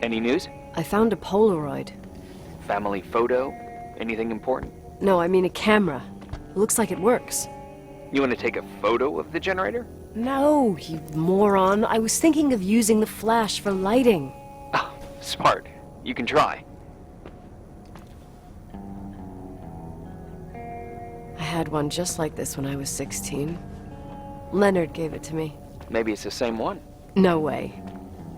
Any news? I found a Polaroid. Family photo? Anything important? No, I mean a camera. Looks like it works. You want to take a photo of the generator? No, you moron. I was thinking of using the flash for lighting. Oh, smart. You can try. I had one just like this when I was 16. Leonard gave it to me. Maybe it's the same one. No way.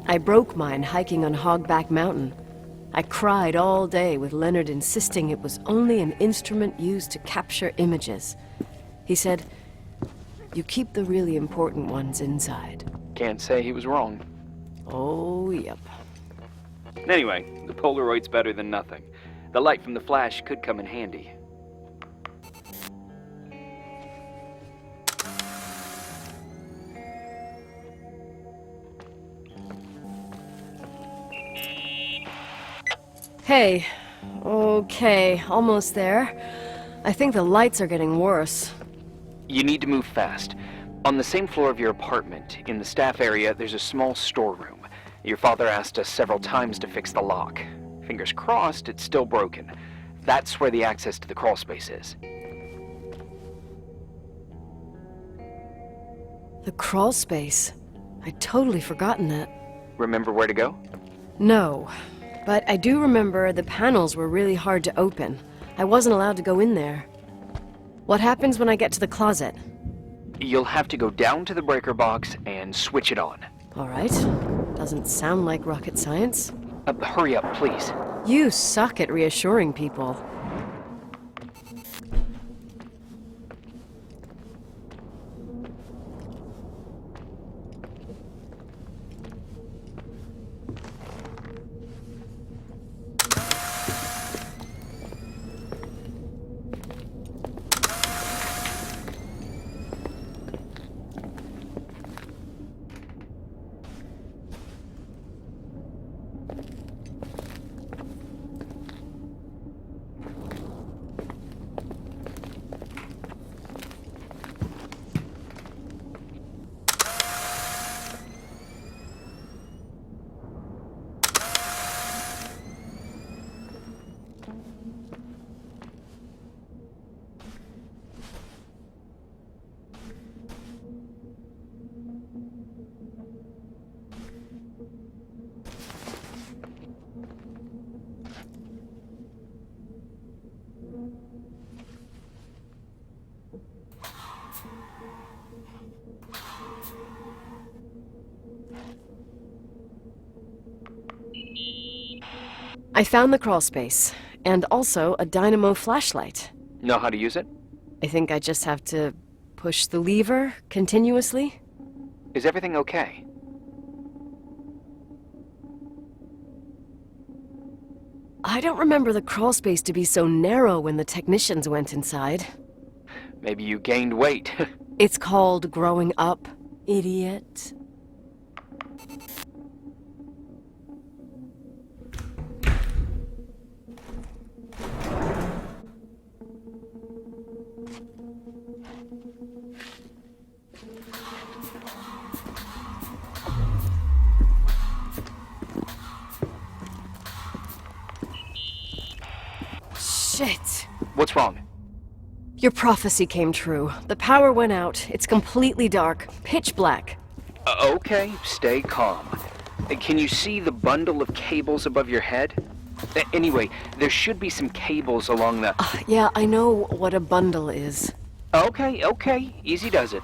I broke mine hiking on Hogback Mountain. I cried all day with Leonard insisting it was only an instrument used to capture images. He said, "You keep the really important ones inside." Can't say he was wrong. Oh, yep. Anyway, the Polaroid's better than nothing. The light from the flash could come in handy. Hey. Okay, almost there. I think the lights are getting worse. You need to move fast. On the same floor of your apartment, in the staff area, there's a small storeroom. Your father asked us several times to fix the lock. Fingers crossed, it's still broken. That's where the access to the crawl space is. The crawl space. I'd totally forgotten that. Remember where to go? No, but I do remember the panels were really hard to open. I wasn't allowed to go in there. What happens when I get to the closet? You'll have to go down to the breaker box and switch it on. All right. Doesn't sound like rocket science. Hurry up, please. You suck at reassuring people. I found the crawl space, and also a dynamo flashlight. Know how to use it? I think I just have to push the lever continuously. Is everything okay? I don't remember the crawl space to be so narrow when the technicians went inside. Maybe you gained weight. It's called growing up, idiot. Shit. What's wrong? Your prophecy came true. The power went out. It's completely dark. Pitch black. Okay, stay calm. Can you see the bundle of cables above your head? Anyway, there should be some cables along the... Yeah, I know what a bundle is. Okay, easy does it.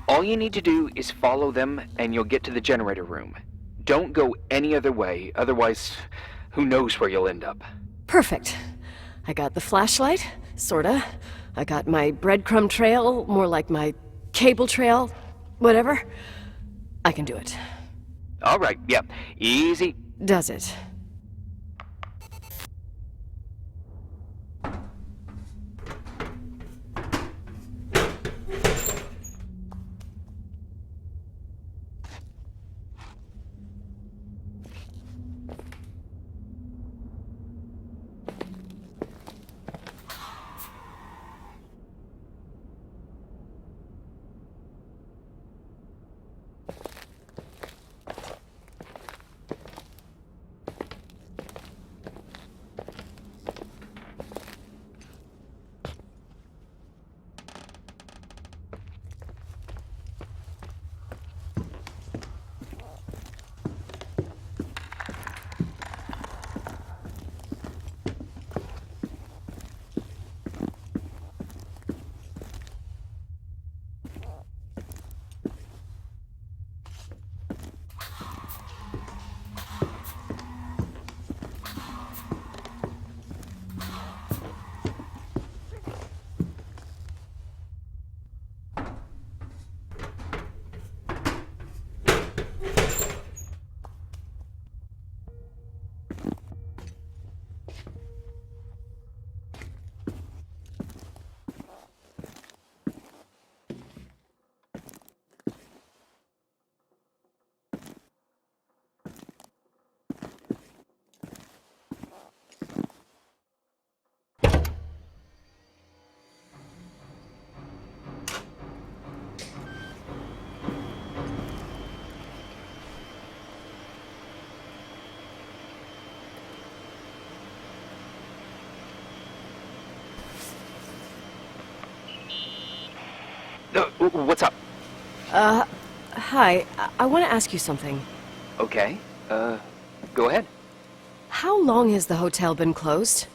All you need to do is follow them and you'll get to the generator room. Don't go any other way, otherwise, who knows where you'll end up. Perfect. I got the flashlight, sorta. I got my breadcrumb trail, more like my cable trail, whatever. I can do it. All right, yeah, easy. Does it? What's up? Hi. I want to ask you something. Okay. Go ahead. How long has the hotel been closed?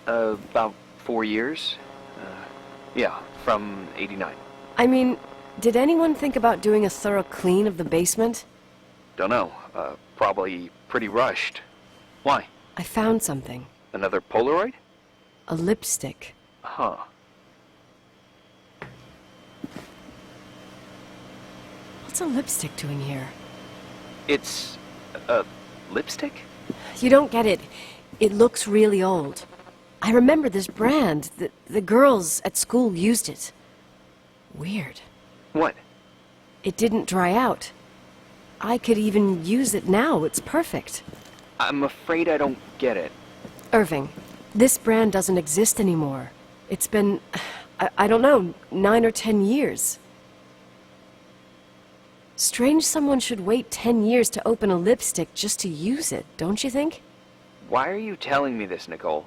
About 4 years. Yeah, from 89. I mean, did anyone think about doing a thorough clean of the basement? Don't know. Probably pretty rushed. Why? I found something. Another Polaroid? A lipstick. Huh. What's a lipstick doing here? It's a lipstick? You don't get it. It looks really old. I remember this brand. The girls at school used it. Weird. What? It didn't dry out. I could even use it now. It's perfect. I'm afraid I don't get it. Irving, this brand doesn't exist anymore. It's been, I don't know, 9 or 10 years. Strange someone should wait 10 years to open a lipstick just to use it, don't you think? Why are you telling me this, Nicole?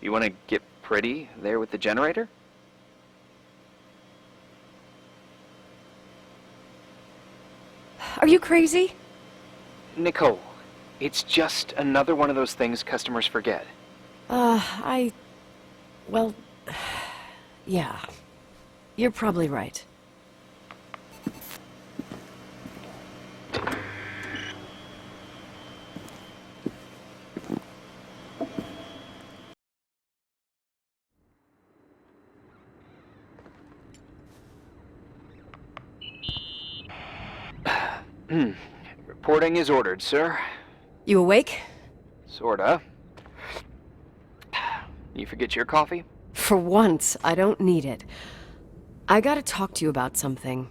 You want to get pretty there with the generator? Are you crazy? Nicole, it's just another one of those things customers forget. Well, yeah. You're probably right. Reporting is ordered, sir. You awake? Sorta. You forget your coffee? For once, I don't need it. I gotta talk to you about something.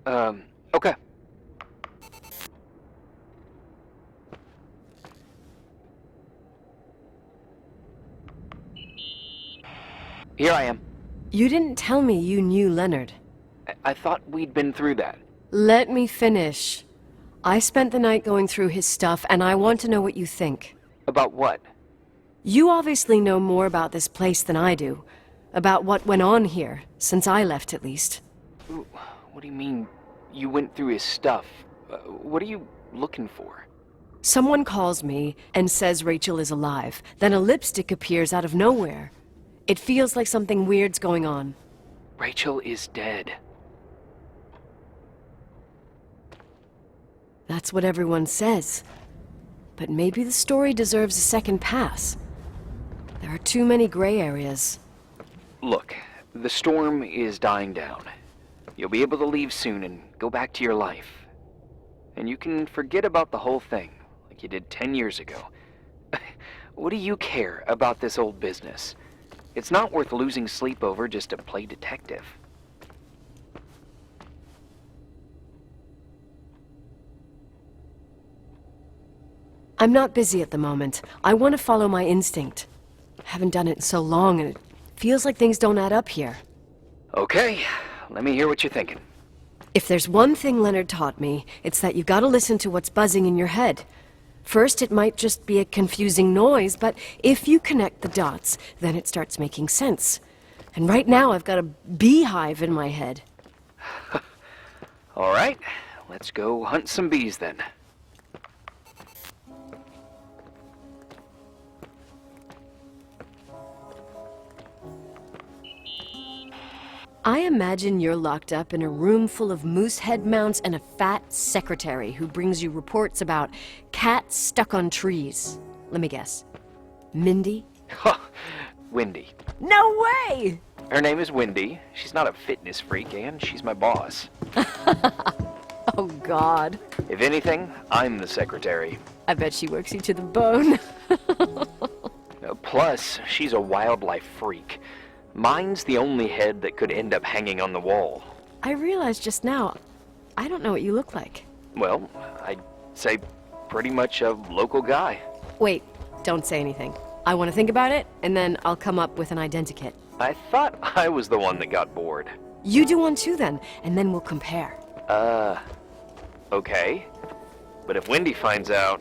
Okay. Here I am. You didn't tell me you knew Leonard. I thought we'd been through that. Let me finish. I spent the night going through his stuff, and I want to know what you think. About what? You obviously know more about this place than I do. About what went on here, since I left at least. What do you mean, you went through his stuff? What are you looking for? Someone calls me and says Rachel is alive. Then a lipstick appears out of nowhere. It feels like something weird's going on. Rachel is dead. That's what everyone says. But maybe the story deserves a second pass. There are too many gray areas. Look, the storm is dying down. You'll be able to leave soon and go back to your life. And you can forget about the whole thing, like you did 10 years ago. What do you care about this old business? It's not worth losing sleep over just to play detective. I'm not busy at the moment. I want to follow my instinct. Haven't done it in so long, and it feels like things don't add up here. Okay, let me hear what you're thinking. If there's one thing Leonard taught me, it's that you gotta listen to what's buzzing in your head. First, it might just be a confusing noise, but if you connect the dots, then it starts making sense. And right now, I've got a beehive in my head. All right, let's go hunt some bees then. I imagine you're locked up in a room full of moose head mounts and a fat secretary who brings you reports about cats stuck on trees. Let me guess. Mindy? Wendy. No way! Her name is Wendy. She's not a fitness freak, and she's my boss. Oh, God. If anything, I'm the secretary. I bet she works you to the bone. Plus, she's a wildlife freak. Mine's the only head that could end up hanging on the wall. I realized just now, I don't know what you look like. Well, I'd say pretty much a local guy. Wait, don't say anything. I want to think about it, and then I'll come up with an identikit. I thought I was the one that got bored. You do one too then, and then we'll compare. Okay. But if Wendy finds out...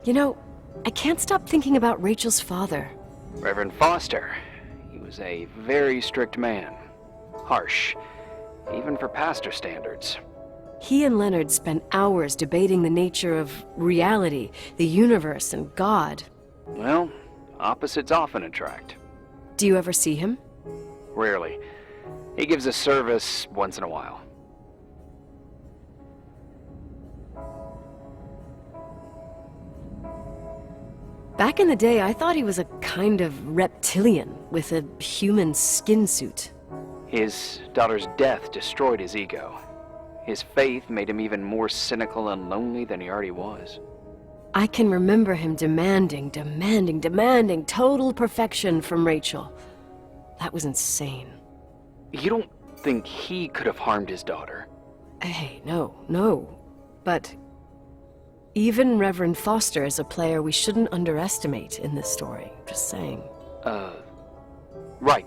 You know, I can't stop thinking about Rachel's father. Reverend Foster. He was a very strict man. Harsh, even for pastor standards. He and Leonard spent hours debating the nature of reality, the universe, and God. Well, opposites often attract. Do you ever see him? Rarely. He gives a service once in a while. Back in the day, I thought he was a kind of reptilian with a human skin suit. His daughter's death destroyed his ego. His faith made him even more cynical and lonely than he already was. I can remember him demanding total perfection from Rachel. That was insane. You don't think he could have harmed his daughter? Hey, no. But even Reverend Foster is a player we shouldn't underestimate in this story. Just saying. Right.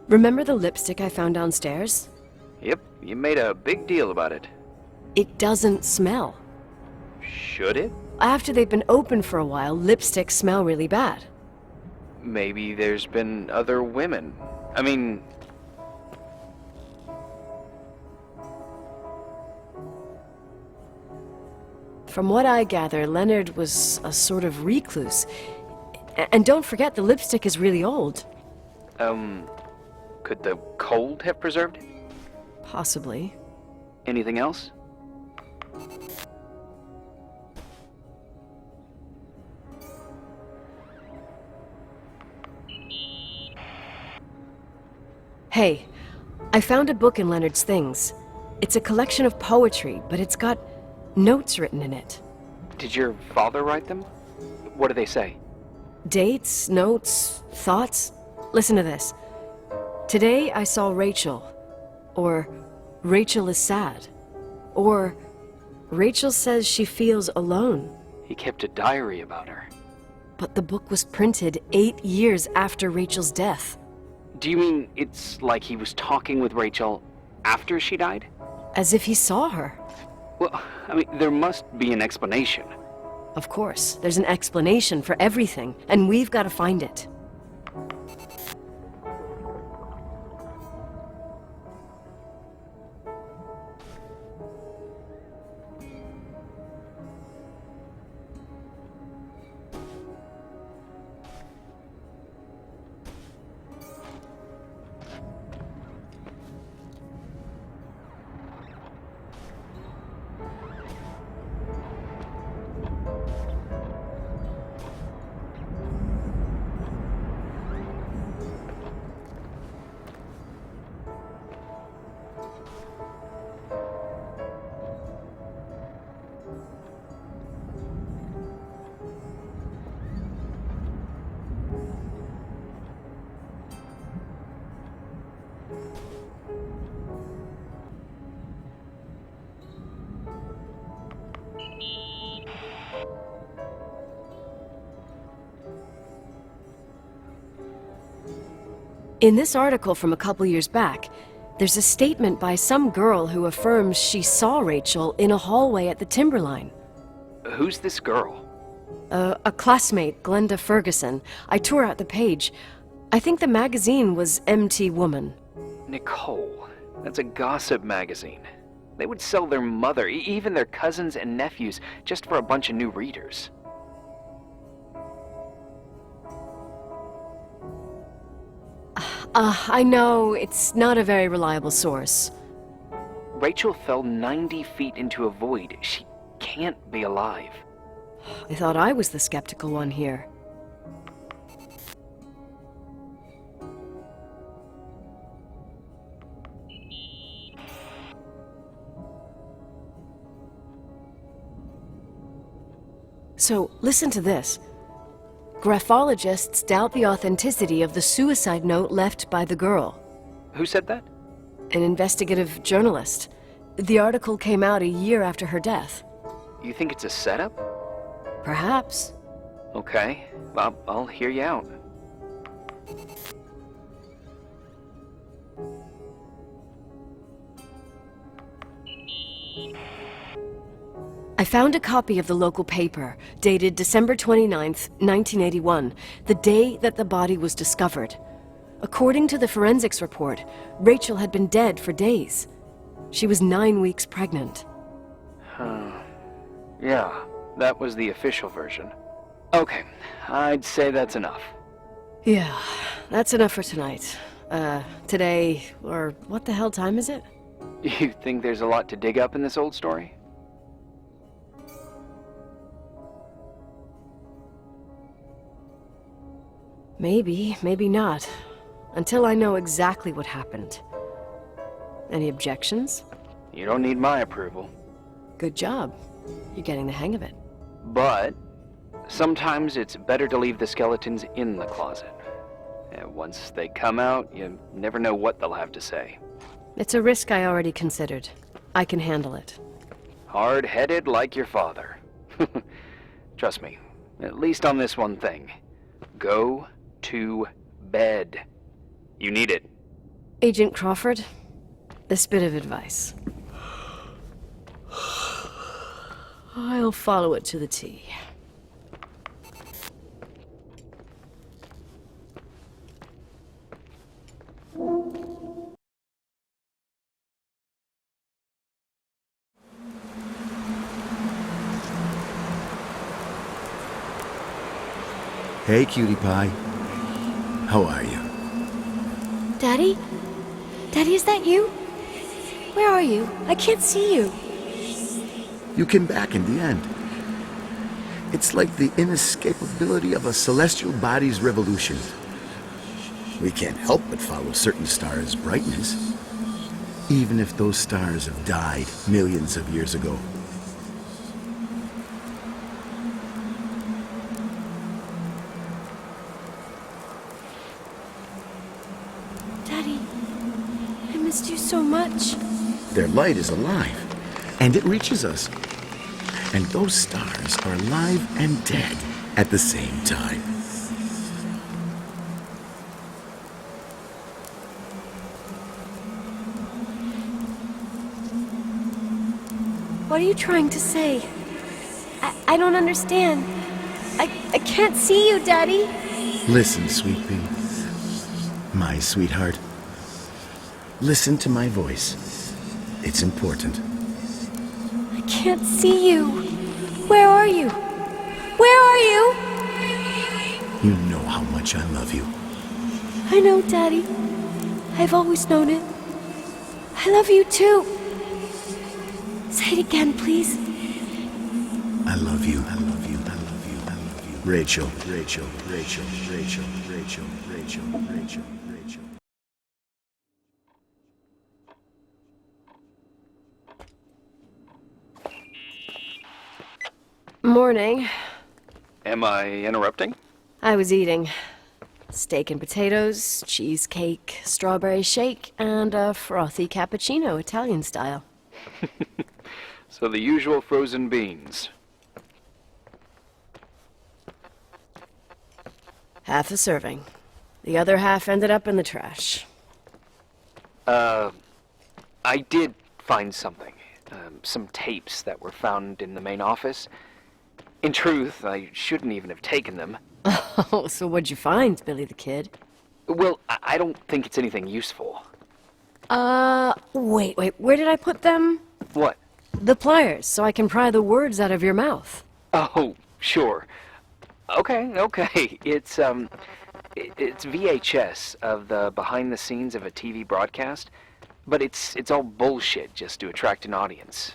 Remember the lipstick I found downstairs? Yep, you made a big deal about it. It doesn't smell. Should it? After they've been open for a while, lipsticks smell really bad. Maybe there's been other women. I mean... From what I gather, Leonard was a sort of recluse. And don't forget, the lipstick is really old. Could the cold have preserved it? Possibly. Anything else? Hey, I found a book in Leonard's things. It's a collection of poetry, but it's got notes written in it. Did your father write them? What do they say? Dates, notes, thoughts. Listen to this. Today I saw Rachel. Or Rachel is sad. Or Rachel says she feels alone. He kept a diary about her. But the book was printed 8 years after Rachel's death. Do you mean it's like he was talking with Rachel after she died? As if he saw her. Well, I mean, there must be an explanation. Of course, there's an explanation for everything, and we've got to find it. In this article from a couple years back, there's a statement by some girl who affirms she saw Rachel in a hallway at the Timberline. Who's this girl? A classmate, Glenda Ferguson. I tore out the page. I think the magazine was MT Woman. Nicole. That's a gossip magazine. They would sell their mother, even their cousins and nephews, just for a bunch of new readers. I know, it's not a very reliable source. Rachel fell 90 feet into a void. She can't be alive. I thought I was the skeptical one here. So, listen to this. Graphologists doubt the authenticity of the suicide note left by the girl. Who said that? An investigative journalist. The article came out a year after her death. You think it's a setup? Perhaps. Okay, I'll hear you out. I found a copy of the local paper, dated December 29th, 1981, the day that the body was discovered. According to the forensics report, Rachel had been dead for days. She was 9 weeks pregnant. Yeah, that was the official version. Okay, I'd say that's enough. Yeah, that's enough for tonight. Today, or what the hell time is it? You think there's a lot to dig up in this old story? Maybe, maybe not. Until I know exactly what happened. Any objections? You don't need my approval. Good job. You're getting the hang of it. But sometimes it's better to leave the skeletons in the closet. And once they come out, you never know what they'll have to say. It's a risk I already considered. I can handle it. Hard-headed like your father. Trust me, at least on this one thing. Go to bed. You need it. Agent Crawford, this bit of advice. I'll follow it to the T. Hey, cutie pie. How are you? Daddy? Daddy, is that you? Where are you? I can't see you. You came back in the end. It's like the inescapability of a celestial body's revolution. We can't help but follow certain stars' brightness, even if those stars have died millions of years ago. Daddy, I missed you so much. Their light is alive, and it reaches us. And those stars are alive and dead at the same time. What are you trying to say? I don't understand. I can't see you, Daddy. Listen, sweet pea. My sweetheart. Listen to my voice. It's important. I can't see you. Where are you? Where are you? You know how much I love you. I know, Daddy. I've always known it. I love you too. Say it again, please. I love you. I love you. I love you. I love you. Rachel, Rachel, Rachel, Rachel, Rachel, Rachel, Rachel, Rachel. Morning. Am I interrupting? I was eating steak and potatoes, cheesecake, strawberry shake, and a frothy cappuccino, Italian style. So the usual frozen beans. Half a serving. The other half ended up in the trash. I did find something. Some tapes that were found in the main office. In truth, I shouldn't even have taken them. Oh, so what'd you find, Billy the Kid? Well, I don't think it's anything useful. Wait, where did I put them? What? The pliers, so I can pry the words out of your mouth. Oh, sure. Okay. It's VHS of the behind the scenes of a TV broadcast, but it's all bullshit just to attract an audience.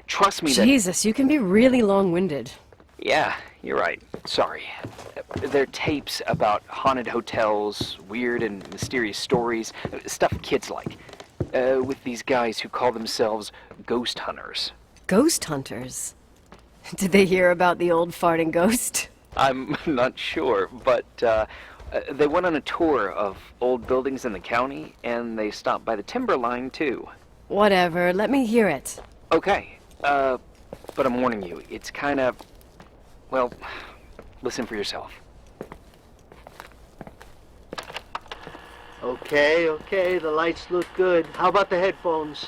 Trust me that... Jesus, you can be really long-winded. Yeah, you're right. Sorry. They're tapes about haunted hotels, weird and mysterious stories, stuff kids like. With these guys who call themselves ghost hunters. Ghost hunters? Did they hear about the old farting ghost? I'm not sure, but they went on a tour of old buildings in the county, and they stopped by the timberline, too. Whatever, let me hear it. Okay, but I'm warning you, it's kind of... Well, listen for yourself. Okay, the lights look good. How about the headphones?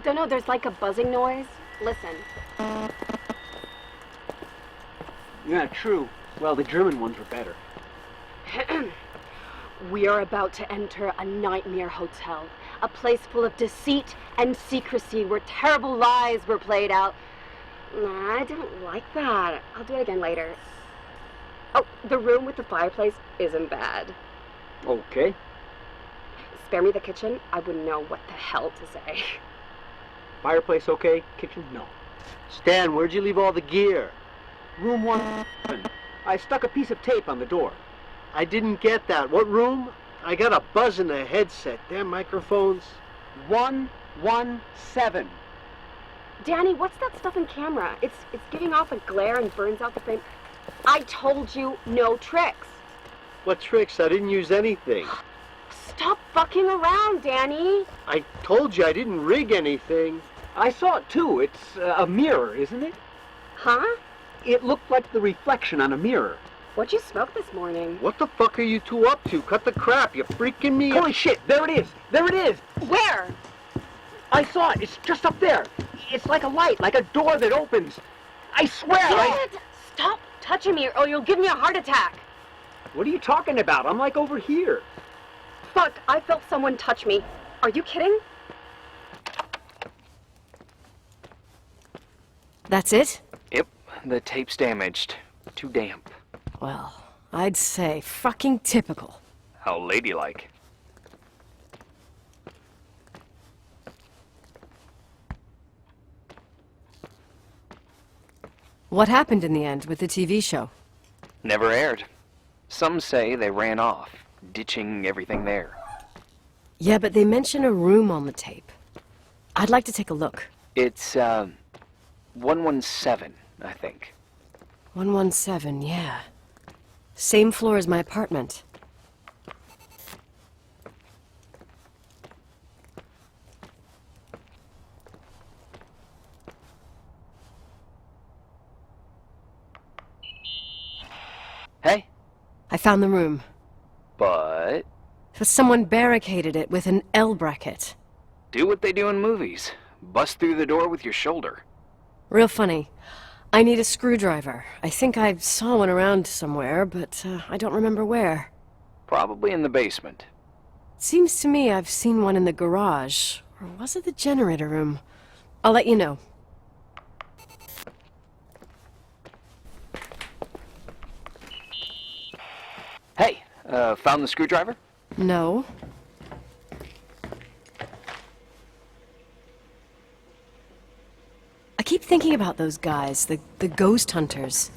Don't know, there's like a buzzing noise. Listen. Yeah, true. Well, the German ones were better. We are about to enter a nightmare hotel. A place full of deceit and secrecy where terrible lies were played out. Nah, I don't like that. I'll do it again later. Oh, the room with the fireplace isn't bad. Okay. Spare me the kitchen. I wouldn't know what the hell to say. Fireplace okay, kitchen no. Stan, where'd you leave all the gear? Room 1. I stuck a piece of tape on the door. I didn't get that. What room? I got a buzz in the headset. Damn microphones. 117. Danny, what's that stuff in camera? It's giving off a glare and burns out the frame. I told you no tricks. What tricks? I didn't use anything. Stop fucking around, Danny. I told you I didn't rig anything. I saw it too. It's a mirror, isn't it? Huh? It looked like the reflection on a mirror. What'd you smoke this morning? What the fuck are you two up to? Cut the crap. You're freaking me out. Holy shit, there it is! There it is! Where? I saw it. It's just up there. It's like a light, like a door that opens. I swear Dad! Stop touching me or you'll give me a heart attack. What are you talking about? I'm like over here. Fuck, I felt someone touch me. Are you kidding? That's it? Yep, the tape's damaged. Too damp. Well, I'd say fucking typical. How ladylike. What happened in the end with the TV show? Never aired. Some say they ran off, ditching everything there. Yeah, but they mention a room on the tape. I'd like to take a look. It's, 117, I think. 117, yeah. Same floor as my apartment. Hey? I found the room. But Someone barricaded it with an L bracket. do what they do in movies. Bust through the door with your shoulder. Real funny. I need a screwdriver. I think I saw one around somewhere, but I don't remember where. Probably in the basement. Seems to me I've seen one in the garage. Or was it the generator room? I'll let you know. Hey, found the screwdriver? No. I keep thinking about those guys, the ghost hunters.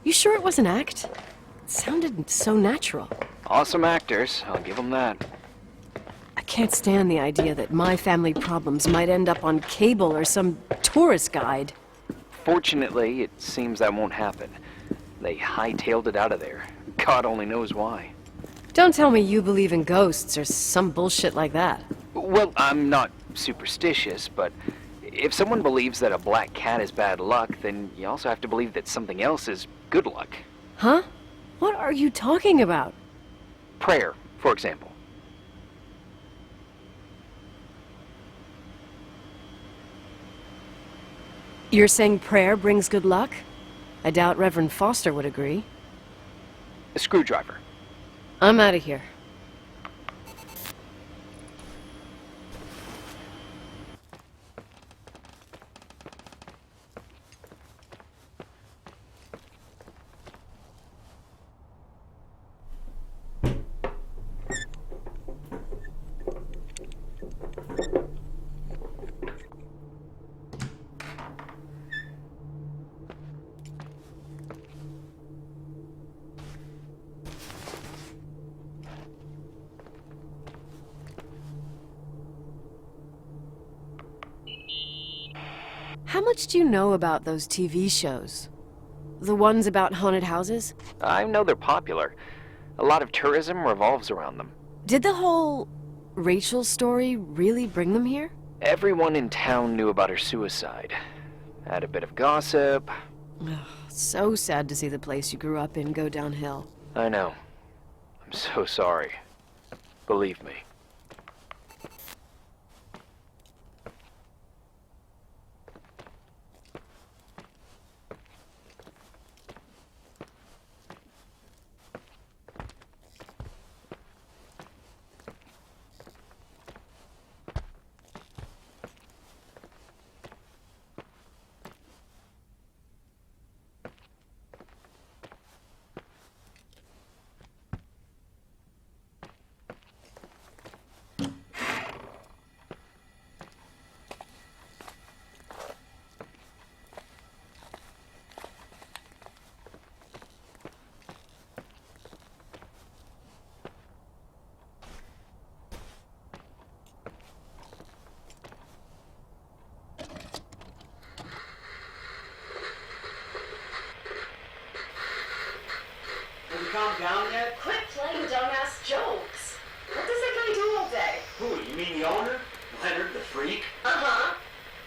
You sure it was an act? It sounded so natural. Awesome actors, I'll give them that. I can't stand the idea that my family problems might end up on cable or some tourist guide. Fortunately, it seems that won't happen. They hightailed it out of there. God only knows why. Don't tell me you believe in ghosts or some bullshit like that. Well, I'm not superstitious, but if someone believes that a black cat is bad luck, then you also have to believe that something else is good luck. Huh? What are you talking about? Prayer, for example. You're saying prayer brings good luck? I doubt Reverend Foster would agree. A screwdriver. I'm out of here. How much do you know about those TV shows? The ones about haunted houses? I know they're popular. A lot of tourism revolves around them. Did the whole Rachel story really bring them here? Everyone in town knew about her suicide. Had a bit of gossip. Ugh, so sad to see the place you grew up in go downhill. I know. I'm so sorry. Believe me. Calm down yet? Quit playing dumbass jokes. What does that guy do all day? Who, you mean the owner? Leonard, the freak? Uh-huh.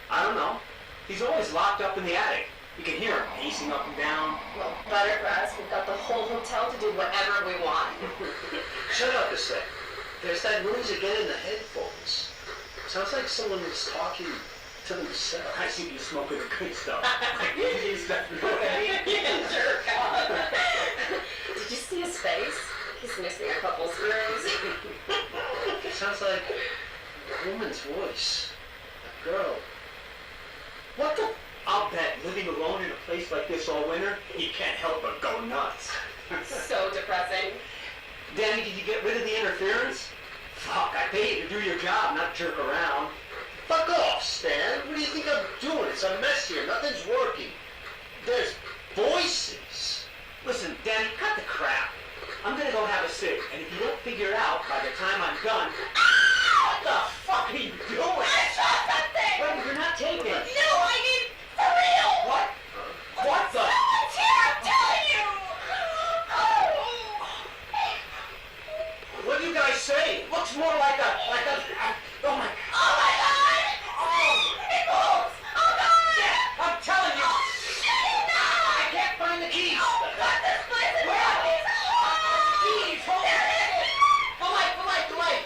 I don't know. He's always locked up in the attic. You can hear him pacing up and down. Well, better for us. We've got the whole hotel to do whatever we want. Shut up a sec. There's that noise again in the headphones. Sounds like someone was talking to themselves. I think you're smoking the good stuff. Like Indian stuff, you know what I mean? You jerk off. Did you see his face? He's missing a couple screws. Sounds like a woman's voice. A girl. What the? I'll bet living alone in a place like this all winter, he can't help but go nuts. So depressing. Danny, did you get rid of the interference? Fuck, I pay you to do your job, not jerk around. Fuck off, Stan. What do you think I'm doing? It's a mess here. Nothing's working. There's voices. Listen, Danny, cut the crap. I'm gonna go have a cig, and if you don't figure it out by the time I'm done... What the fuck are you doing? I shot that thing! Wait, you're not taping. No, I mean, for real! What? What the? Someone's here, I'm telling you! What do you guys say? Looks more like a... oh my... Oh my god! Oh! It moves! Oh god! Yeah, I'm telling you! Shit, no! I can't find the keys! Oh god, this place is wrong! Keys! Hold There it is! The light! The light! The light!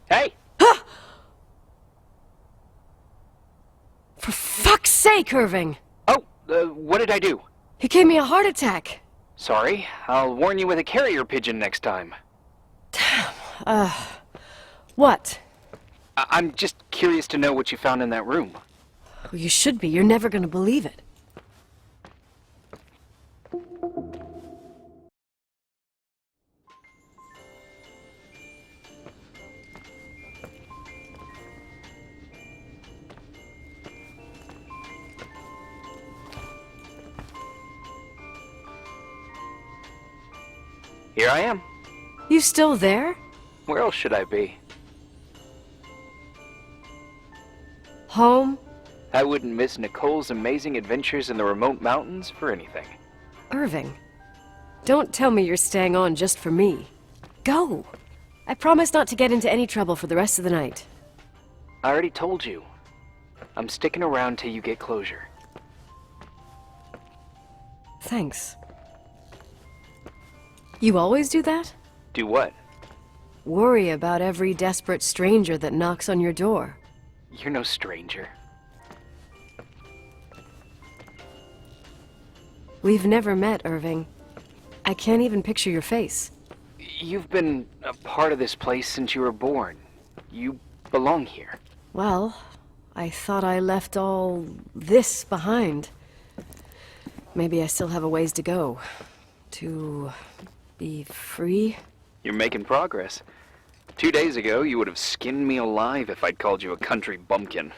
Hey! For fuck's sake, Irving! Oh, what did I do? He gave me a heart attack. Sorry, I'll warn you with a carrier pigeon next time. What? I'm just curious to know what you found in that room. Well, you should be. You're never gonna believe it. Here I am. You still there? Where else should I be? Home? I wouldn't miss Nicole's amazing adventures in the remote mountains for anything. Irving, don't tell me you're staying on just for me. Go! I promise not to get into any trouble for the rest of the night. I already told you. I'm sticking around till you get closure. Thanks. You always do that? Do what? Worry about every desperate stranger that knocks on your door. You're no stranger. We've never met, Irving. I can't even picture your face. You've been a part of this place since you were born. You belong here. Well, I thought I left all this behind. Maybe I still have a ways to go. To be free? You're making progress. 2 days ago, you would have skinned me alive if I'd called you a country bumpkin.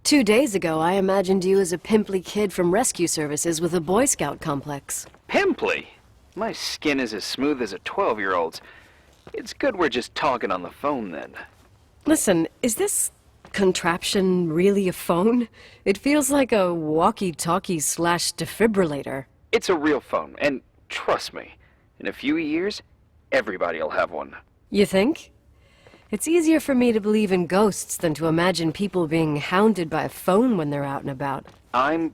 2 days ago, I imagined you as a pimply kid from rescue services with a Boy Scout complex. Pimply? My skin is as smooth as a 12-year-old's. It's good we're just talking on the phone then. Listen, is this contraption really a phone? It feels like a walkie-talkie / defibrillator. It's a real phone, and trust me, in a few years, everybody'll have one. You think? It's easier for me to believe in ghosts than to imagine people being hounded by a phone when they're out and about. I'm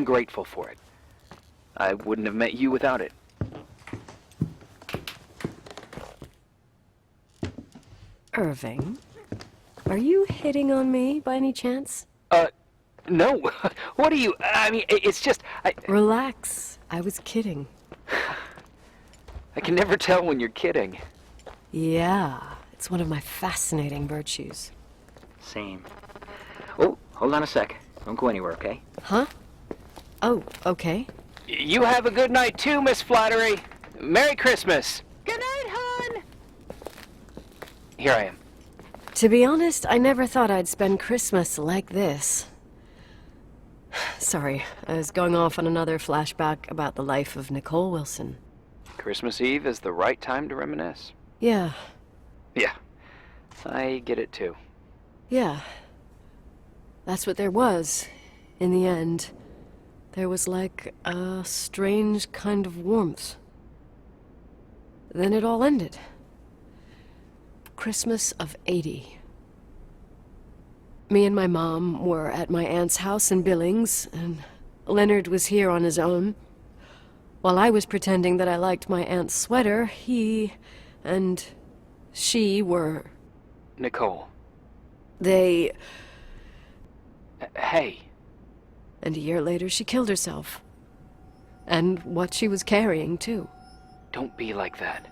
grateful for it. I wouldn't have met you without it. Irving, are you hitting on me by any chance? No. What are you... I mean, it's just... Relax. I was kidding. I can never tell when you're kidding. Yeah, it's one of my fascinating virtues. Same. Oh, hold on a sec. Don't go anywhere, okay? Huh? Oh, okay. You have a good night too, Miss Flattery. Merry Christmas. Good night, hon. Here I am. To be honest, I never thought I'd spend Christmas like this. Sorry, I was going off on another flashback about the life of Nicole Wilson. Christmas Eve is the right time to reminisce. Yeah. Yeah, I get it too. Yeah. That's what there was, in the end. There was like a strange kind of warmth. Then it all ended. Christmas of '80. Me and my mom were at my aunt's house in Billings, and Leonard was here on his own. While I was pretending that I liked my aunt's sweater, he and she were... Nicole. They... Hey. And a year later, she killed herself. And what she was carrying, too. Don't be like that.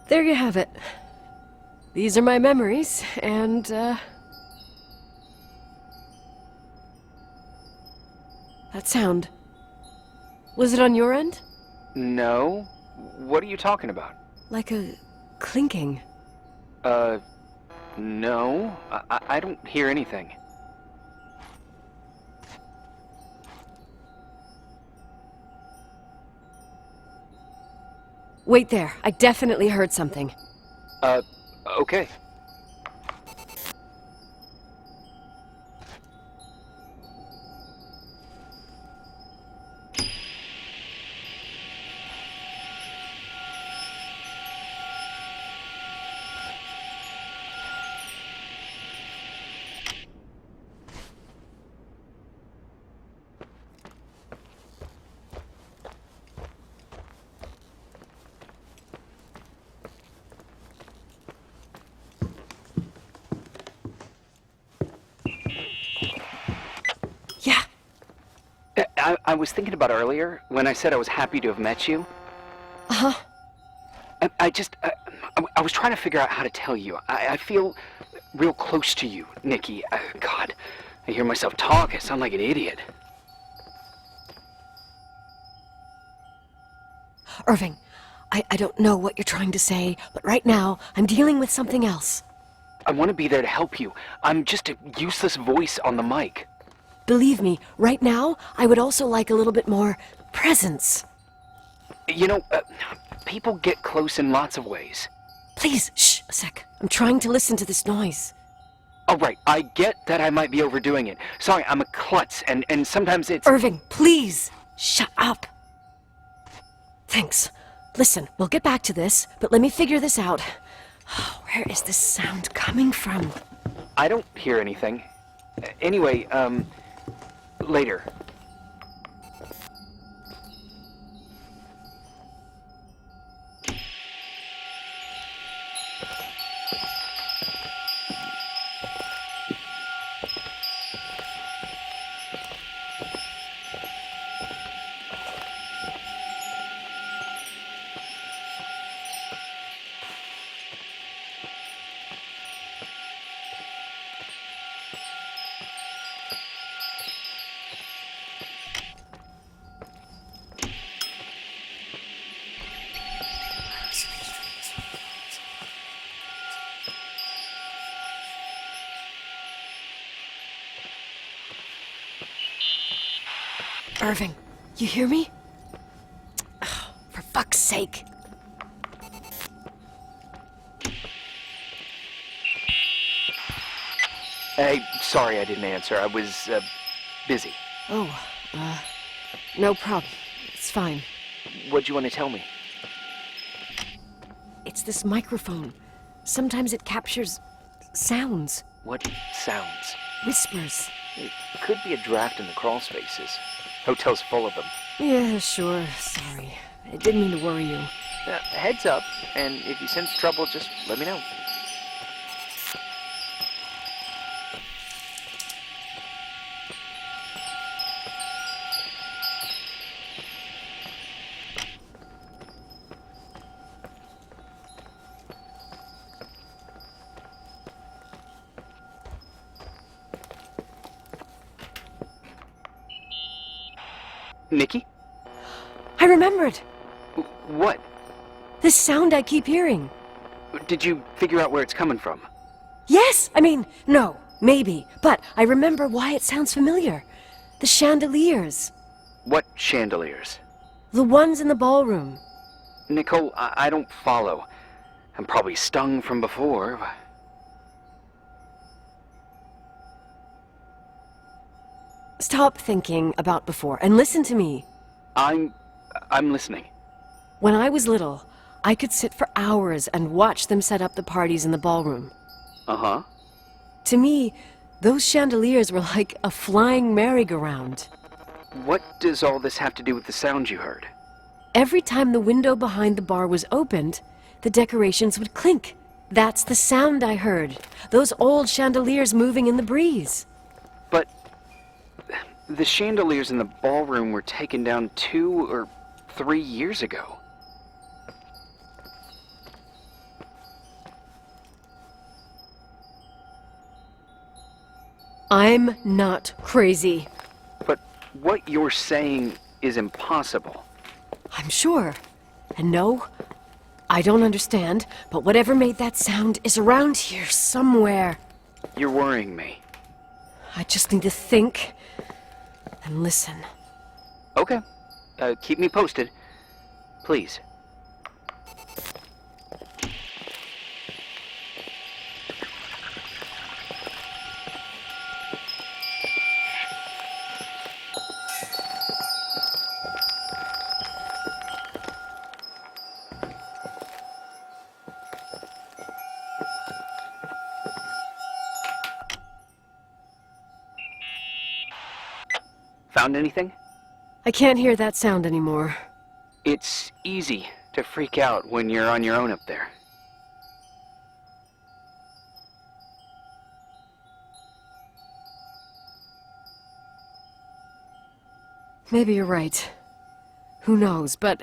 There you have it. These are my memories, and, that sound. Was it on your end? No. What are you talking about? Like a clinking. No. I don't hear anything. Wait there. I definitely heard something. Okay. Yeah. I was thinking about earlier, when I said I was happy to have met you. Uh-huh. I was trying to figure out how to tell you. I feel real close to you, Nikki. God, I hear myself talk. I sound like an idiot. Irving, I don't know what you're trying to say, but right now, I'm dealing with something else. I want to be there to help you. I'm just a useless voice on the mic. Believe me, right now, I would also like a little bit more presence. You know, people get close in lots of ways. Please, shh, a sec. I'm trying to listen to this noise. All right, I get that I might be overdoing it. Sorry, I'm a klutz, and sometimes it's... Irving, please, shut up. Thanks. Listen, we'll get back to this, but let me figure this out. Where is this sound coming from? I don't hear anything. Anyway, later. Irving, you hear me? Oh, for fuck's sake. Hey, sorry I didn't answer. I was, busy. Oh, no problem. It's fine. What'd you want to tell me? It's this microphone. Sometimes it captures sounds, What sounds? whispers. It could be a draft in the crawl spaces. Hotel's full of them. Yeah, sure. Sorry. I didn't mean to worry you. Heads up, and if you sense trouble, just let me know. Nikki? I remembered! What? This sound I keep hearing. Did you figure out where it's coming from? Yes! I mean, no, maybe. But I remember why it sounds familiar. The chandeliers. What chandeliers? The ones in the ballroom. Nicole, I don't follow. I'm probably stung from before. Stop thinking about before and listen to me. I'm listening. When I was little, I could sit for hours and watch them set up the parties in the ballroom. Uh-huh. To me, those chandeliers were like a flying merry-go-round. What does all this have to do with the sound you heard? Every time the window behind the bar was opened, the decorations would clink. That's the sound I heard. Those old chandeliers moving in the breeze. But the chandeliers in the ballroom were taken down 2 or 3 years ago. I'm not crazy. But what you're saying is impossible. I'm sure. And no, I don't understand, but whatever made that sound is around here somewhere. You're worrying me. I just need to think and listen. Okay. Keep me posted. Please. Found anything? I can't hear that sound anymore. It's easy to freak out when you're on your own up there. Maybe you're right. Who knows, but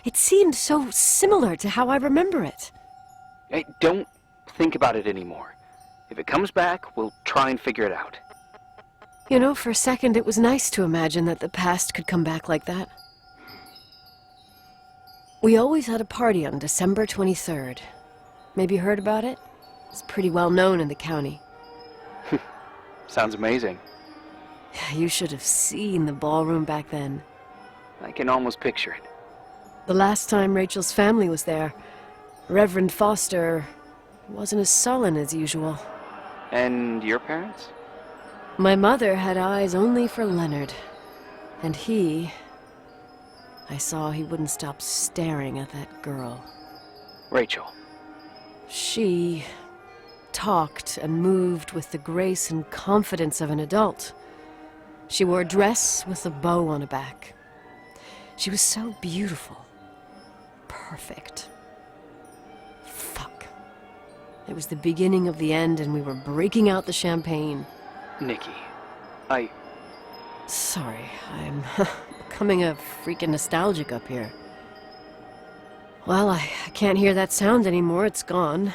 it seemed so similar to how I remember it. Hey, don't think about it anymore. If it comes back, we'll try and figure it out. You know, for a second it was nice to imagine that the past could come back like that. We always had a party on December 23rd. Maybe you heard about it? It's pretty well known in the county. Sounds amazing. You should have seen the ballroom back then. I can almost picture it. The last time Rachel's family was there, Reverend Foster wasn't as sullen as usual. And your parents? My mother had eyes only for Leonard. And I saw he wouldn't stop staring at that girl. Rachel. She talked and moved with the grace and confidence of an adult. She wore a dress with a bow on her back. She was so beautiful. Perfect. Fuck. It was the beginning of the end, and we were breaking out the champagne. Nikki, Sorry, I'm becoming a freaking nostalgic up here. Well, I can't hear that sound anymore. It's gone.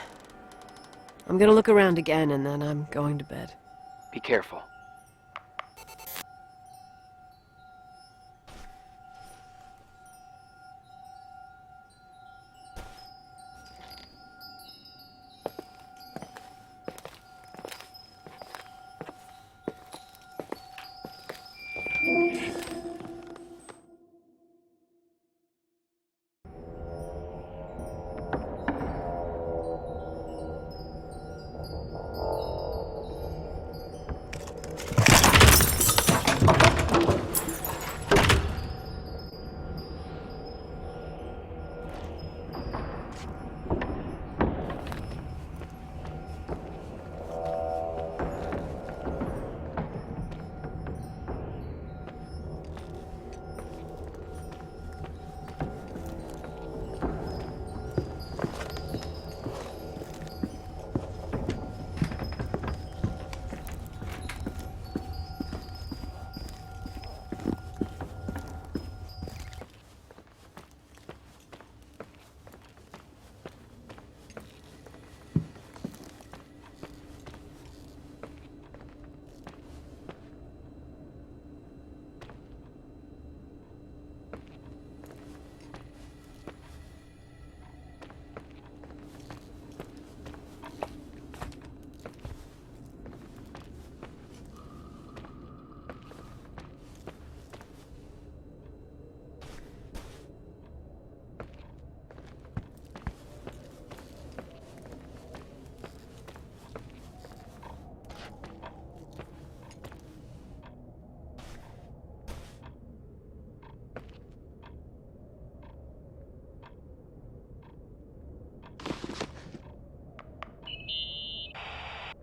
I'm gonna look around again, and then I'm going to bed. Be careful.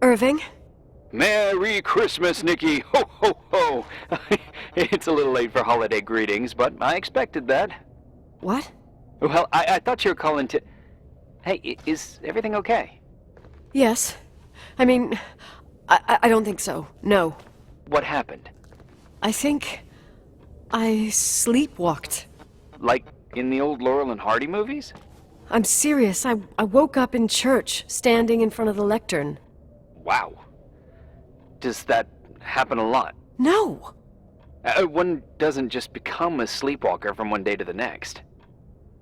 Irving? Merry Christmas, Nikki! Ho, ho, ho! It's a little late for holiday greetings, but I expected that. What? Well, I thought you were calling to... Hey, is everything okay? Yes. I mean, I don't think so. No. What happened? I think I sleepwalked. Like in the old Laurel and Hardy movies? I'm serious. I woke up in church, standing in front of the lectern. Wow. Does that happen a lot? No! One doesn't just become a sleepwalker from one day to the next.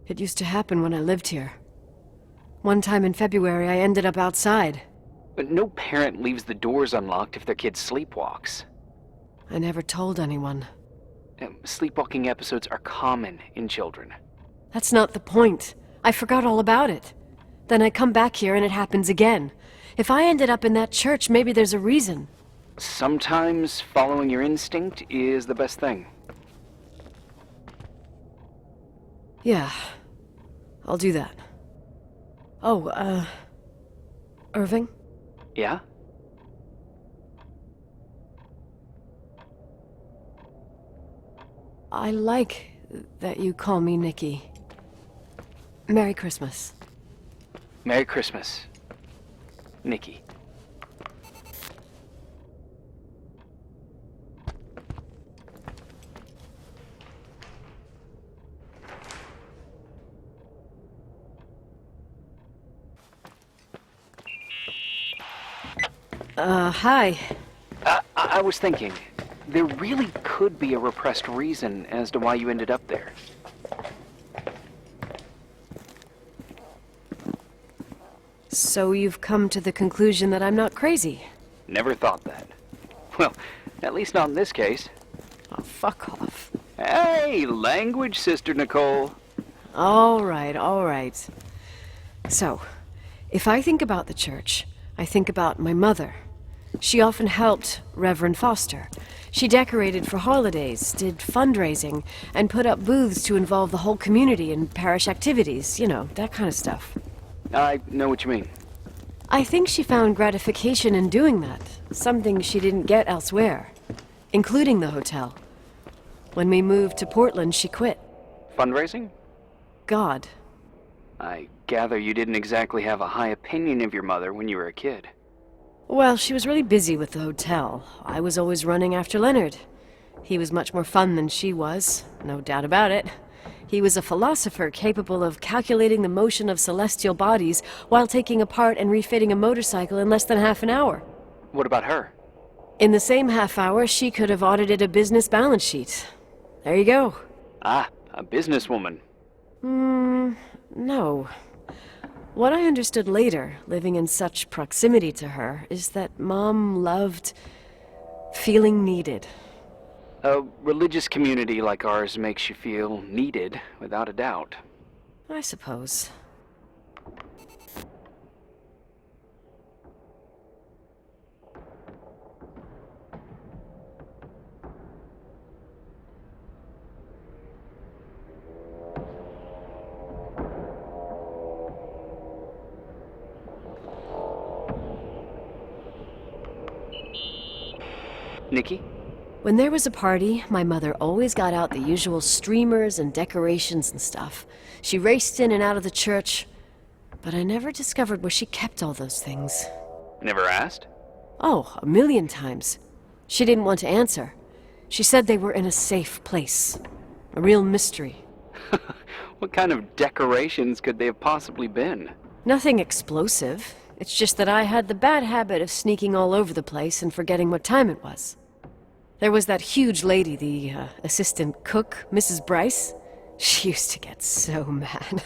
It used to happen when I lived here. One time in February, I ended up outside. But no parent leaves the doors unlocked if their kid sleepwalks. I never told anyone. Sleepwalking episodes are common in children. That's not the point. I forgot all about it. Then I come back here and it happens again. If I ended up in that church, maybe there's a reason. Sometimes following your instinct is the best thing. Yeah, I'll do that. Oh, Irving? Yeah? I like that you call me Nikki. Merry Christmas. Merry Christmas, Nikki. Hi. I was thinking, there really could be a repressed reason as to why you ended up there. So you've come to the conclusion that I'm not crazy? Never thought that. Well, at least not in this case. Oh, fuck off. Hey, language, Sister Nicole. All right, all right. So, if I think about the church, I think about my mother. She often helped Reverend Foster. She decorated for holidays, did fundraising, and put up booths to involve the whole community in parish activities, you know, that kind of stuff. I know what you mean. I think she found gratification in doing that, something she didn't get elsewhere, including the hotel. When we moved to Portland, she quit. Fundraising? God. I gather you didn't exactly have a high opinion of your mother when you were a kid. Well, she was really busy with the hotel. I was always running after Leonard. He was much more fun than she was, no doubt about it. He was a philosopher capable of calculating the motion of celestial bodies while taking apart and refitting a motorcycle in less than half an hour. What about her? In the same half hour, she could have audited a business balance sheet. There you go. Ah, a businesswoman. No. What I understood later, living in such proximity to her, is that Mom loved feeling needed. A religious community like ours makes you feel needed, without a doubt. I suppose. Nikki? When there was a party, my mother always got out the usual streamers and decorations and stuff. She raced in and out of the church, but I never discovered where she kept all those things. Never asked? Oh, a million times. She didn't want to answer. She said they were in a safe place. A real mystery. What kind of decorations could they have possibly been? Nothing explosive. It's just that I had the bad habit of sneaking all over the place and forgetting what time it was. There was that huge lady, the assistant cook, Mrs. Bryce. She used to get so mad.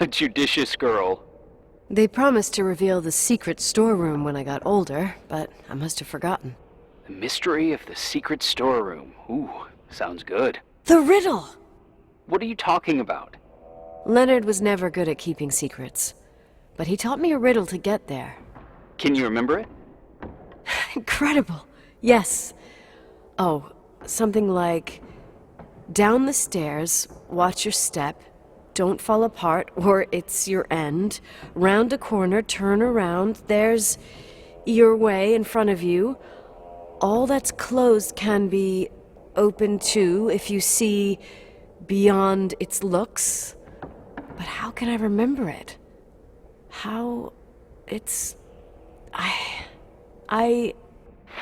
A judicious girl. They promised to reveal the secret storeroom when I got older, but I must have forgotten. The mystery of the secret storeroom. Ooh, sounds good. The riddle! What are you talking about? Leonard was never good at keeping secrets, but he taught me a riddle to get there. Can you remember it? Incredible! Yes. Oh, something like, down the stairs, watch your step, don't fall apart or it's your end, round a corner, turn around, there's your way in front of you. All that's closed can be open too if you see beyond its looks. But how can I remember it? How... it's...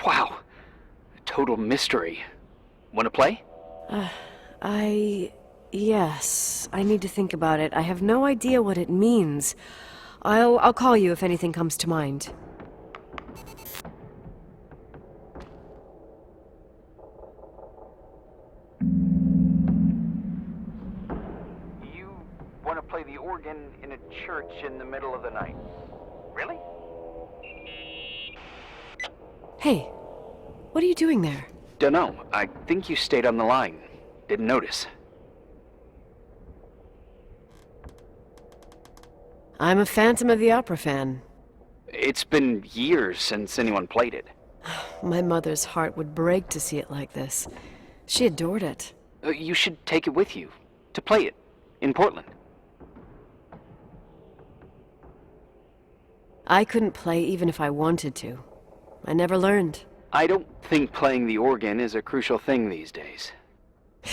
Wow. A total mystery. Want to play? Yes. I need to think about it. I have no idea what it means. I'll call you if anything comes to mind. You want to play the organ in a church in the middle of the night? Really? Hey, what are you doing there? Dunno. I think you stayed on the line. Didn't notice. I'm a Phantom of the Opera fan. It's been years since anyone played it. My mother's heart would break to see it like this. She adored it. You should take it with you. To play it. In Portland. I couldn't play even if I wanted to. I never learned. I don't think playing the organ is a crucial thing these days.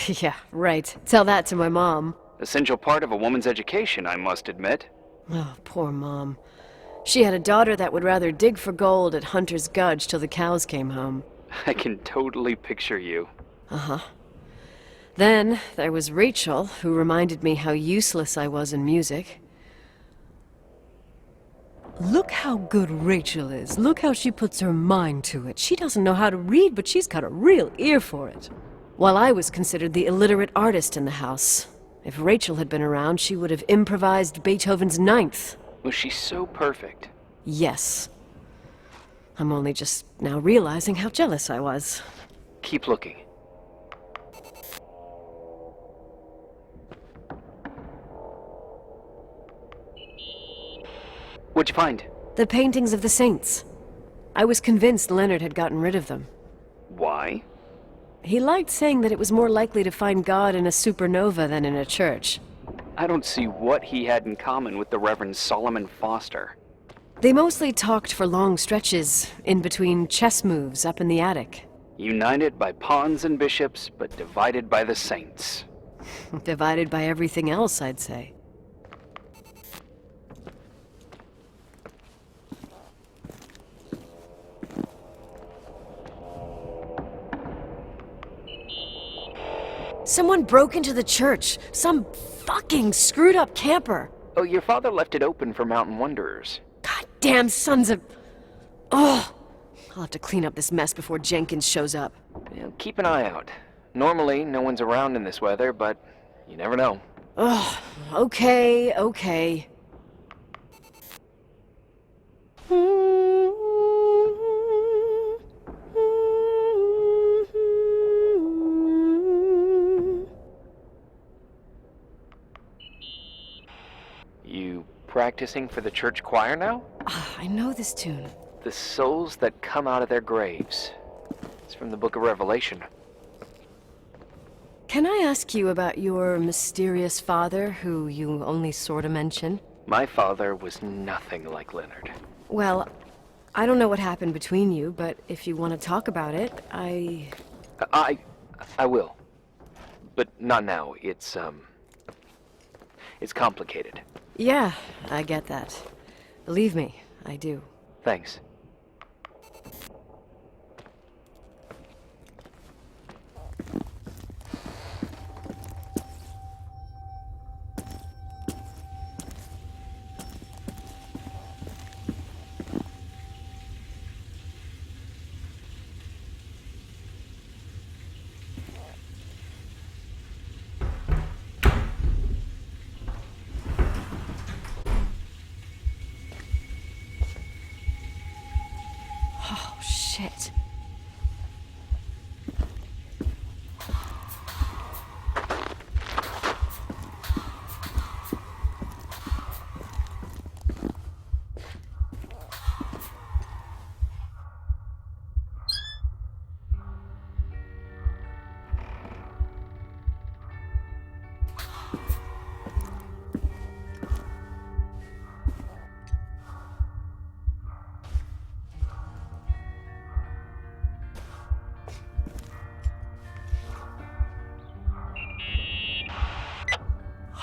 Yeah, right. Tell that to my mom. Essential part of a woman's education, I must admit. Oh, poor Mom. She had a daughter that would rather dig for gold at Hunter's Gulch till the cows came home. I can totally picture you. Uh-huh. Then there was Rachel, who reminded me how useless I was in music. Look how good Rachel is. Look how she puts her mind to it. She doesn't know how to read, but she's got a real ear for it. While I was considered the illiterate artist in the house. If Rachel had been around, she would have improvised Beethoven's Ninth. Was she so perfect? Yes. I'm only just now realizing how jealous I was. Keep looking. What'd you find? The paintings of the saints. I was convinced Leonard had gotten rid of them. Why? He liked saying that it was more likely to find God in a supernova than in a church. I don't see what he had in common with the Reverend Solomon Foster. They mostly talked for long stretches, in between chess moves up in the attic. United by pawns and bishops, but divided by the saints. Divided by everything else, I'd say. Someone broke into the church. Some fucking screwed up camper. Oh, your father left it open for mountain wanderers. Goddamn sons of... Oh! I'll have to clean up this mess before Jenkins shows up. Keep an eye out. Normally, no one's around in this weather, but you never know. Oh, okay. You practicing for the church choir now? I know this tune. The souls that come out of their graves. It's from the book of Revelation. Can I ask you about your mysterious father, who you only sorta mention? My father was nothing like Leonard. Well, I don't know what happened between you, but if you want to talk about it, I will. But not now. It's complicated. Yeah, I get that. Believe me, I do. Thanks. Oh, shit.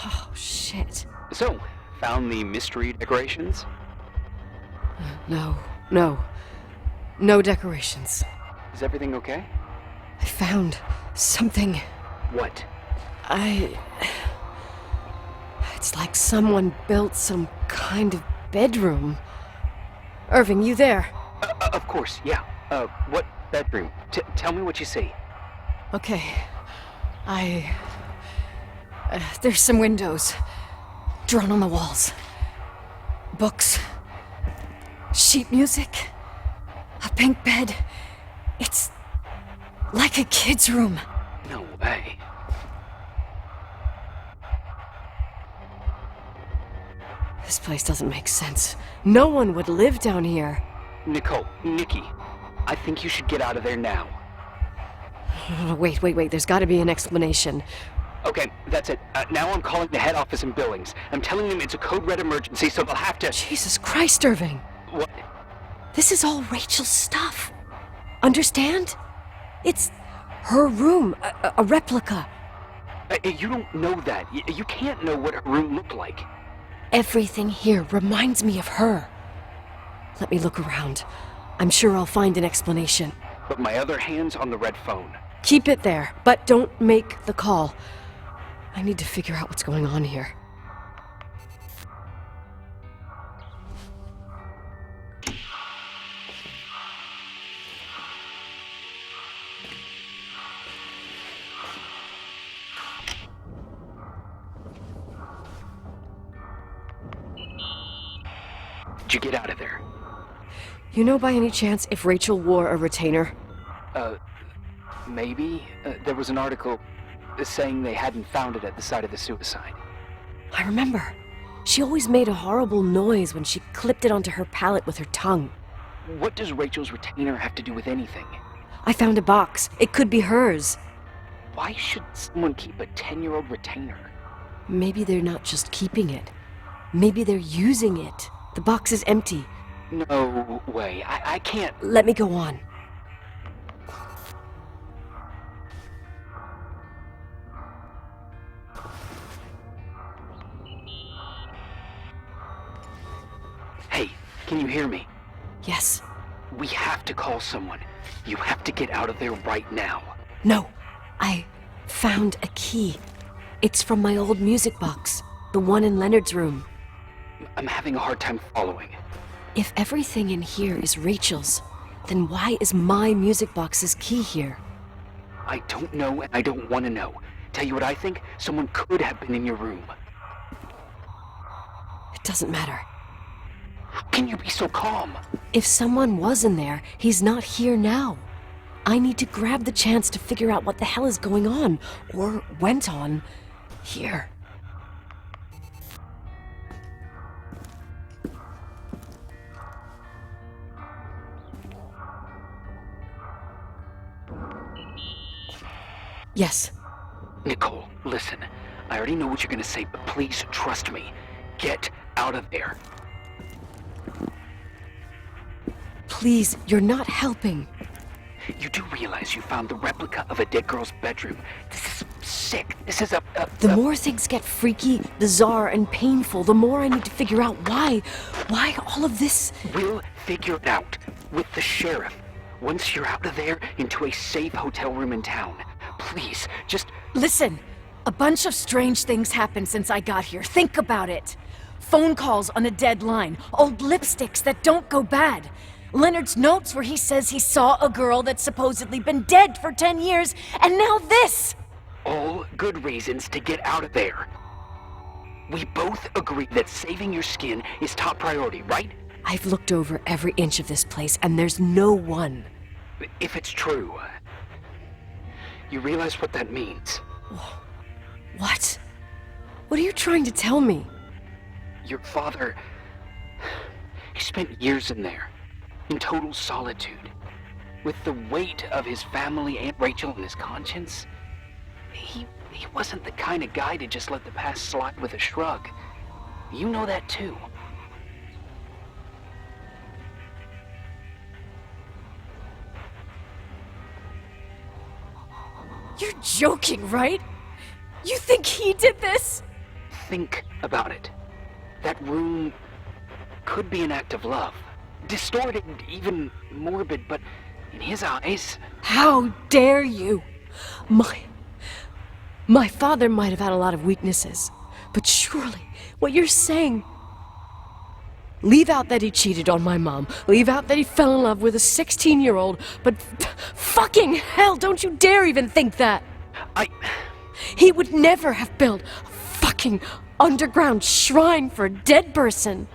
Oh, shit. So, found the mystery decorations? No. No decorations. Is everything okay? I found something. What? It's like someone built some kind of bedroom. Irving, you there? Of course, yeah. What bedroom? Tell me what you see. Okay. There's some windows. Drawn on the walls. Books. Sheet music. A pink bed. It's like a kid's room. No way. This place doesn't make sense. No one would live down here. Nicole, Nikki, I think you should get out of there now. Wait. There's gotta be an explanation. Okay, that's it. Now I'm calling the head office in Billings. I'm telling them it's a code red emergency, so they'll have to... Jesus Christ, Irving. What? This is all Rachel's stuff. Understand? It's her room, a replica. You don't know that. You can't know what her room looked like. Everything here reminds me of her. Let me look around. I'm sure I'll find an explanation. But my other hand's on the red phone. Keep it there, but don't make the call. I need to figure out what's going on here. Did you get out of there? You know by any chance if Rachel wore a retainer? Maybe. There was an article saying they hadn't found it at the site of the suicide. I remember. She always made a horrible noise when she clipped it onto her palate with her tongue. What does Rachel's retainer have to do with anything? I found a box. It could be hers. Why should someone keep a 10-year-old retainer? Maybe they're not just keeping it. Maybe they're using it. The box is empty. No way. I can't. Let me go on. Hey, can you hear me? Yes. We have to call someone. You have to get out of there right now. No. I found a key. It's from my old music box. The one in Leonard's room. I'm having a hard time following. If everything in here is Rachel's, then why is my music box's key here? I don't know and I don't want to know. Tell you what I think? Someone could have been in your room. It doesn't matter. How can you be so calm? If someone was in there, he's not here now. I need to grab the chance to figure out what the hell is going on, or went on, here. Yes. Nicole, listen. I already know what you're gonna say, but please trust me. Get out of there. Please, you're not helping. You do realize you found the replica of a dead girl's bedroom. This is sick. This is The more things get freaky, bizarre, and painful, the more I need to figure out why all of this. We'll figure it out with the sheriff. Once you're out of there, into a safe hotel room in town. Please, just... Listen, a bunch of strange things happened since I got here. Think about it. Phone calls on a dead line, old lipsticks that don't go bad. Leonard's notes where he says he saw a girl that's supposedly been dead for 10 years, and now this! All good reasons to get out of there. We both agree that saving your skin is top priority, right? I've looked over every inch of this place, and there's no one. If it's true, you realize what that means. What? What are you trying to tell me? Your father... he spent years in there, in total solitude. With the weight of his family and Rachel on his conscience. He wasn't the kind of guy to just let the past slide with a shrug. You know that too. You're joking, right? You think he did this? Think about it. That room could be an act of love. Distorted, even morbid, but in his eyes... How dare you? My father might have had a lot of weaknesses, but surely what you're saying... Leave out that he cheated on my mom. Leave out that he fell in love with a 16-year-old, but fucking hell, don't you dare even think that! He would never have built a fucking underground shrine for a dead person.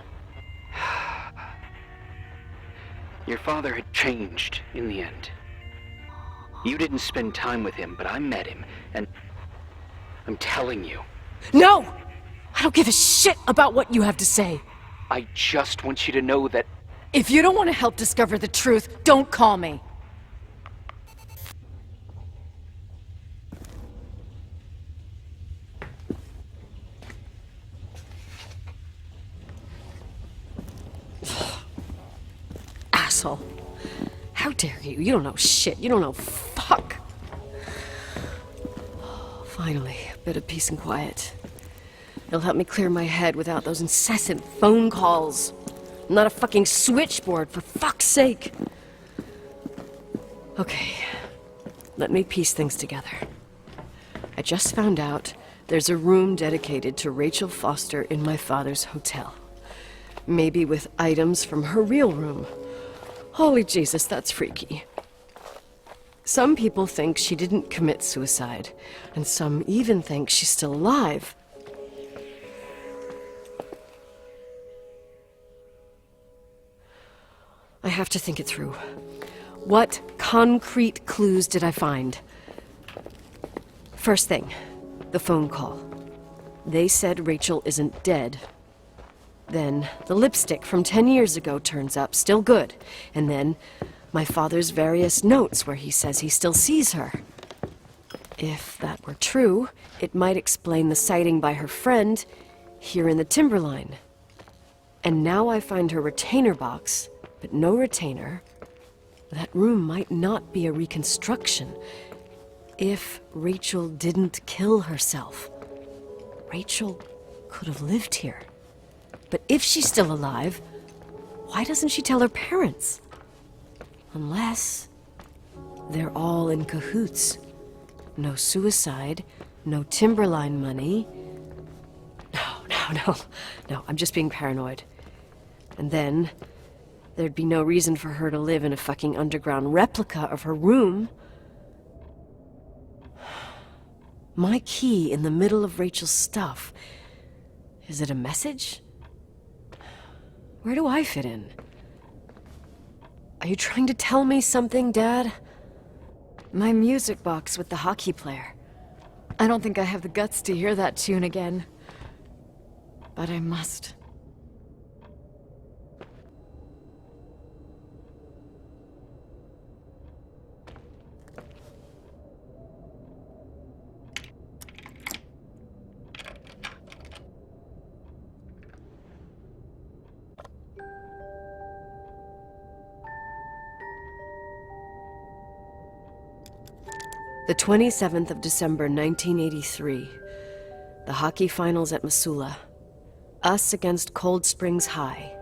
Your father had changed in the end. You didn't spend time with him, but I met him, and I'm telling you. No! I don't give a shit about what you have to say. I just want you to know that... If you don't want to help discover the truth, don't call me. Asshole. How dare you? You don't know shit. You don't know fuck. Finally, a bit of peace and quiet. It'll help me clear my head without those incessant phone calls. I'm not a fucking switchboard, for fuck's sake. Okay, let me piece things together. I just found out there's a room dedicated to Rachel Foster in my father's hotel. Maybe with items from her real room. Holy Jesus, that's freaky. Some people think she didn't commit suicide, and some even think she's still alive. I have to think it through. What concrete clues did I find? First thing, the phone call. They said Rachel isn't dead, Then the lipstick from 10 years ago turns up, still good. And then my father's various notes where he says he still sees her. If that were true, it might explain the sighting by her friend here in the timberline. And now I find her retainer box, but no retainer. That room might not be a reconstruction. If Rachel didn't kill herself, Rachel could have lived here. But if she's still alive, why doesn't she tell her parents? Unless they're all in cahoots. No suicide, no timberline money. No, I'm just being paranoid. And then there'd be no reason for her to live in a fucking underground replica of her room. My key in the middle of Rachel's stuff. Is it a message? Where do I fit in? Are you trying to tell me something, Dad? My music box with the hockey player. I don't think I have the guts to hear that tune again. But I must. The 27th of December, 1983. The hockey finals at Missoula. Us against Cold Springs High.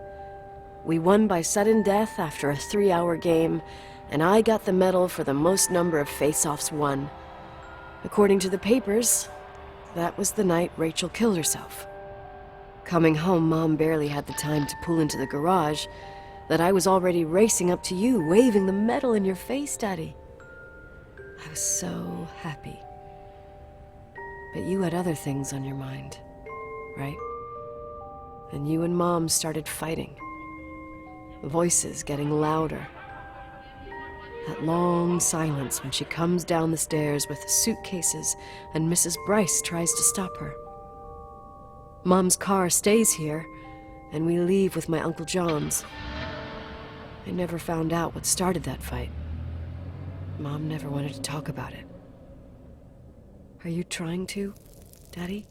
We won by sudden death after a 3-hour game, and I got the medal for the most number of face-offs won. According to the papers, that was the night Rachel killed herself. Coming home, Mom barely had the time to pull into the garage that I was already racing up to you, waving the medal in your face, Daddy. I was so happy. But you had other things on your mind, right? And you and Mom started fighting. Voices getting louder. That long silence when she comes down the stairs with the suitcases and Mrs. Bryce tries to stop her. Mom's car stays here, and we leave with my Uncle John's. I never found out what started that fight. Mom never wanted to talk about it. Are you trying to, Daddy?